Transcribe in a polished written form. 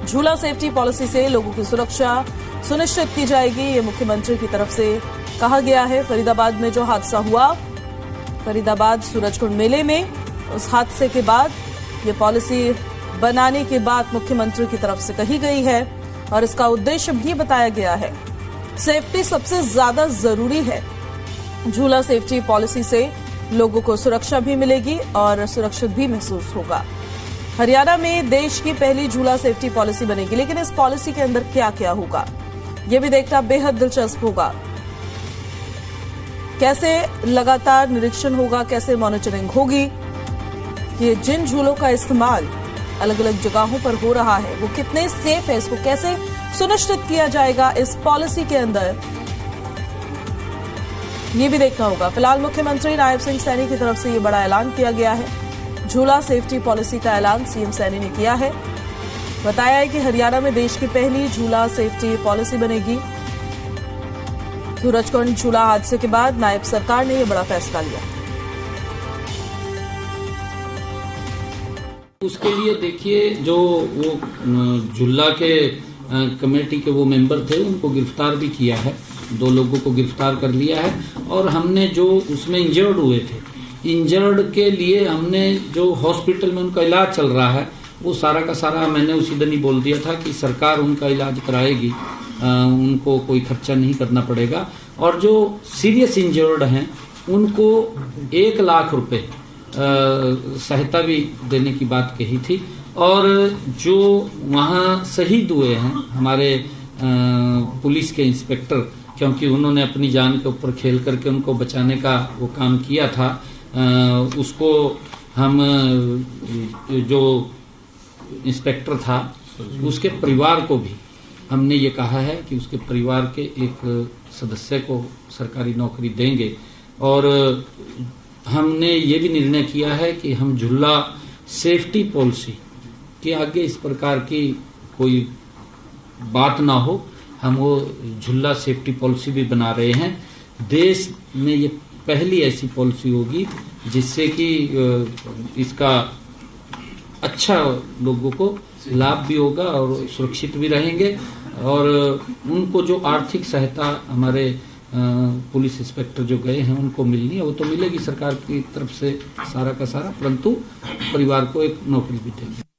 झूला safety policy से लोगों की सुरक्षा सुनिश्चित की जाएगी, ये मुख्यमंत्री की तरफ से कहा गया है। फरीदाबाद में जो हादसा हुआ, फरीदाबाद सूरजकुंड मेले में, उस हादसे के बाद ये पॉलिसी बनाने की बात मुख्यमंत्री की तरफ से कही गई है और इसका उद्देश्य भी बताया गया है। सेफ्टी सबसे ज्यादा जरूरी है। झूला सेफ्टी पॉलिसी से लोगों को सुरक्षा भी मिलेगी और सुरक्षित भी महसूस होगा। हरियाणा में देश की पहली झूला सेफ्टी पॉलिसी बनेगी, लेकिन इस पॉलिसी के अंदर क्या क्या होगा यह भी देखना बेहद दिलचस्प होगा। कैसे लगातार निरीक्षण होगा, कैसे मॉनिटरिंग होगी कि जिन झूलों का इस्तेमाल अलग अलग जगहों पर हो रहा है वो कितने सेफ है, इसको कैसे सुनिश्चित किया जाएगा इस पॉलिसी के अंदर, ये भी देखना होगा। फिलहाल मुख्यमंत्री नायब सिंह सैनी की तरफ से ये बड़ा ऐलान किया गया है। झूला सेफ्टी पॉलिसी का ऐलान सीएम सैनी ने किया है। बताया है कि हरियाणा में देश की पहली झूला सेफ्टी पॉलिसी बनेगी। सूरजकुंड झूला हादसे के बाद नायब सरकार ने यह बड़ा फैसला लिया। उसके लिए देखिए, जो वो झूला के कमेटी के वो मेंबर थे उनको गिरफ्तार भी किया है, 2 लोगों को गिरफ्तार कर लिया है। और हमने जो उसमें इंजर्ड हुए थे, इंजर्ड के लिए हमने जो हॉस्पिटल में उनका इलाज चल रहा है वो सारा का सारा मैंने उसी दिन ही बोल दिया था कि सरकार उनका इलाज कराएगी, उनको कोई खर्चा नहीं करना पड़ेगा। और जो सीरियस इंजर्ड हैं उनको 1 लाख रुपए सहायता भी देने की बात कही थी। और जो वहाँ शहीद हुए हैं हमारे पुलिस के इंस्पेक्टर, क्योंकि उन्होंने अपनी जान के ऊपर खेल करके उनको बचाने का वो काम किया था, उसको हम जो इंस्पेक्टर था उसके परिवार को भी हमने ये कहा है कि उसके परिवार के एक सदस्य को सरकारी नौकरी देंगे। और हमने ये भी निर्णय किया है कि हम झूला सेफ्टी पॉलिसी के आगे इस प्रकार की कोई बात ना हो, हम वो झूला सेफ्टी पॉलिसी भी बना रहे हैं। देश में ये पहली ऐसी पॉलिसी होगी जिससे कि इसका अच्छा लोगों को लाभ भी होगा और सुरक्षित भी रहेंगे। और उनको जो आर्थिक सहायता हमारे पुलिस इंस्पेक्टर जो गए हैं उनको मिलनी है वो तो मिलेगी सरकार की तरफ से सारा का सारा, परंतु परिवार को एक नौकरी भी देंगे।